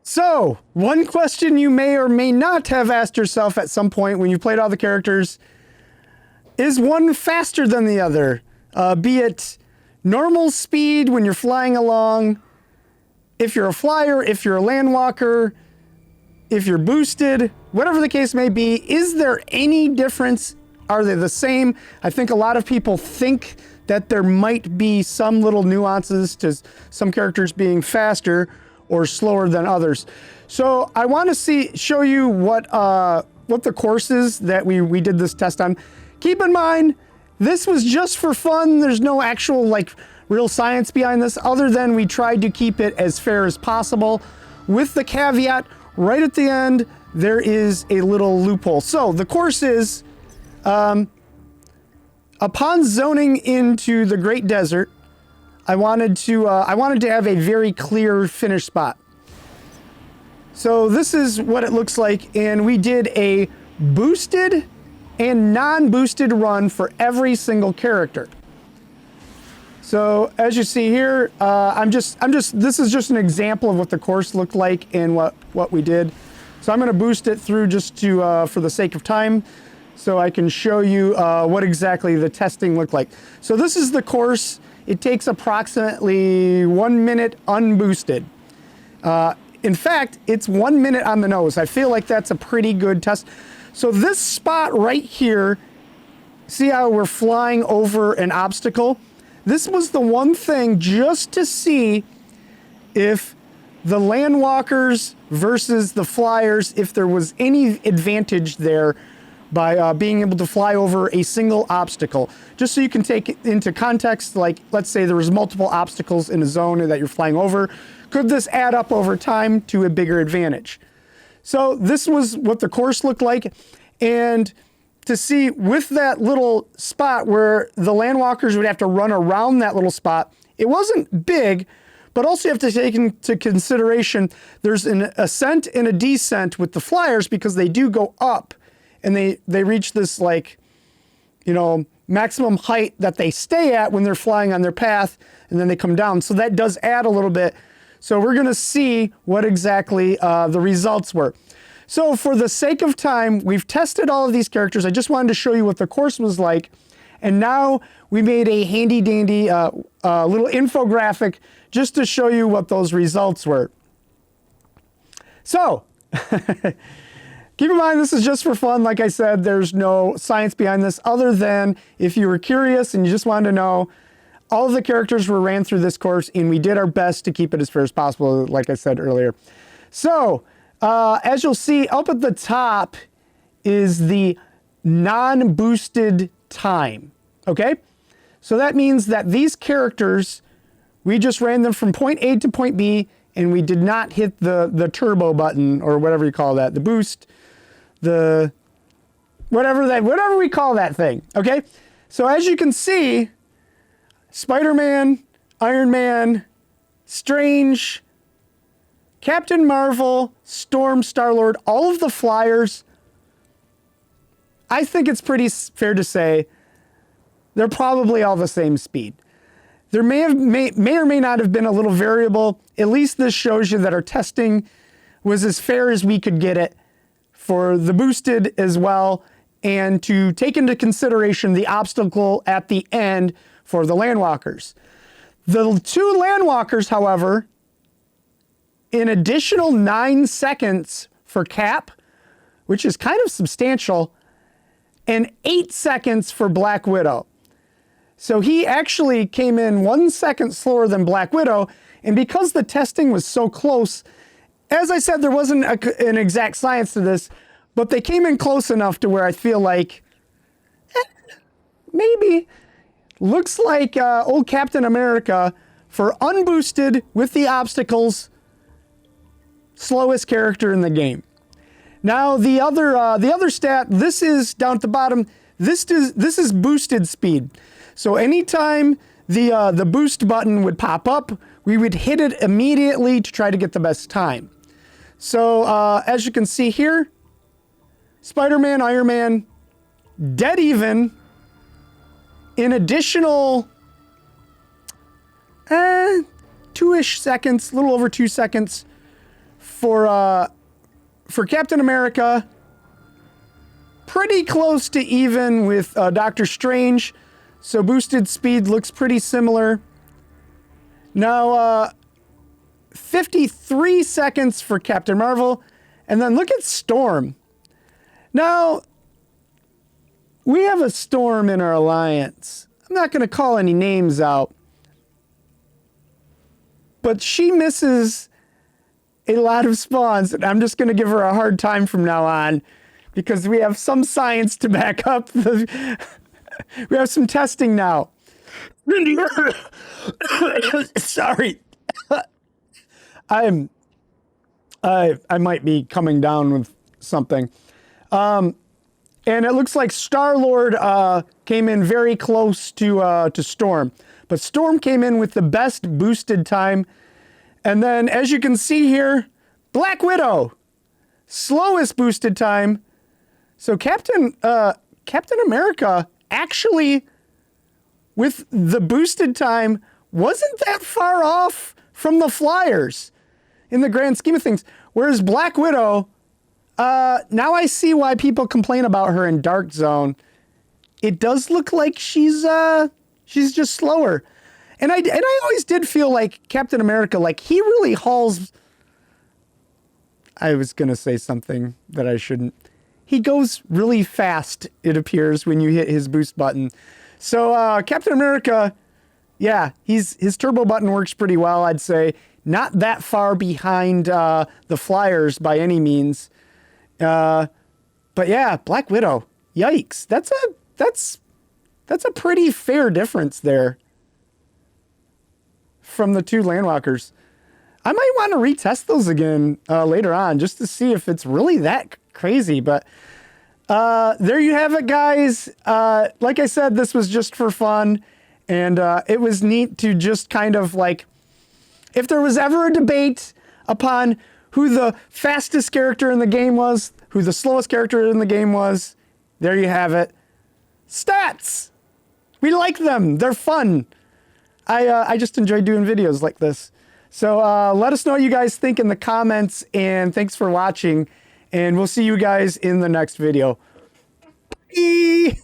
So, one question you may or may not have asked yourself at some point when you played all the characters, is one faster than the other? Be it normal speed when you're flying along, if you're a flyer, if you're a landwalker, if you're boosted, whatever the case may be, is there any difference? Are they the same? I think a lot of people think that there might be some little nuances to some characters being faster or slower than others. So I want to show you what the course is that we did this test on. Keep in mind, this was just for fun. There's no actual real science behind this, other than we tried to keep it as fair as possible, with the caveat right at the end there is a little loophole. So the course is, upon zoning into the Great Desert, I wanted to have a very clear finish spot. So this is what it looks like, and we did a boosted and non-boosted run for every single character. So as you see here, this is just an example of what the course looked like and what we did. So I'm going to boost it through just to for the sake of time, so I can show you what exactly the testing looked like. So this is the course. It takes approximately 1 minute unboosted. In fact, it's 1 minute on the nose. I feel like that's a pretty good test. So this spot right here, see how we're flying over an obstacle? This was the one thing just to see if the landwalkers versus the flyers, if there was any advantage there by being able to fly over a single obstacle. Just so you can take it into context, like let's say there was multiple obstacles in a zone that you're flying over. Could this add up over time to a bigger advantage? So this was what the course looked like. And to see with that little spot where the landwalkers would have to run around that little spot, it wasn't big, but also you have to take into consideration there's an ascent and a descent with the flyers, because they do go up and they reach this maximum height that they stay at when they're flying on their path, and then they come down. So that does add a little bit. So we're going to see what exactly the results were. So for the sake of time, we've tested all of these characters. I just wanted to show you what the course was like. And now we made a handy dandy little infographic just to show you what those results were. So keep in mind, this is just for fun. Like I said, there's no science behind this, other than if you were curious and you just wanted to know. All of the characters were ran through this course, and we did our best to keep it as fair as possible, like I said earlier. So as you'll see up at the top is the non-boosted time, okay? So that means that these characters, we just ran them from point A to point B, and we did not hit the turbo button, or whatever you call that, the boost, the whatever we call that thing, okay? So as you can see, Spider-Man, Iron Man, Strange, Captain Marvel, Storm, Star-Lord, all of the flyers, I think it's pretty fair to say they're probably all the same speed. There may or may not have been a little variable. At least this shows you that our testing was as fair as we could get it for the boosted as well, and to take into consideration the obstacle at the end for the landwalkers. The two landwalkers, however, an additional 9 seconds for Cap, which is kind of substantial, and 8 seconds for Black Widow. So he actually came in 1 second slower than Black Widow, and because the testing was so close, as I said, there wasn't an exact science to this, but they came in close enough to where I feel like, maybe. Looks like old Captain America, for unboosted with the obstacles, slowest character in the game. Now the other stat, this is down at the bottom. This is boosted speed. So anytime the boost button would pop up, we would hit it immediately to try to get the best time. So as you can see here, Spider-Man, Iron Man, dead even. In additional 2-ish seconds, a little over 2 seconds For Captain America, pretty close to even with Doctor Strange. So boosted speed looks pretty similar. Now, 53 seconds for Captain Marvel. And then look at Storm. Now, we have a Storm in our alliance. I'm not going to call any names out. But she misses a lot of spawns. And I'm just going to give her a hard time from now on. Because we have some science to back up. We have some testing now. Sorry. I might be coming down with something. And it looks like Star-Lord came in very close to Storm. But Storm came in with the best boosted time. And then, as you can see here, Black Widow, slowest boosted time. So Captain America actually, with the boosted time, wasn't that far off from the Flyers in the grand scheme of things. Whereas Black Widow, now I see why people complain about her in Dark Zone. It does look like she's just slower. And I always did feel like Captain America, like he really hauls. I was going to say something that I shouldn't. He goes really fast, it appears, when you hit his boost button. So Captain America, yeah, his turbo button works pretty well, I'd say. Not that far behind the Flyers by any means. But yeah, Black Widow, yikes. That's a pretty fair difference there from the two Landwalkers. I might want to retest those again later on just to see if it's really that crazy. But there you have it, guys. Like I said, this was just for fun. And it was neat to just kind of like, if there was ever a debate upon who the fastest character in the game was, who the slowest character in the game was, there you have it. Stats! We like them. They're fun. I just enjoy doing videos like this. So let us know what you guys think in the comments, and thanks for watching, and we'll see you guys in the next video. Bye!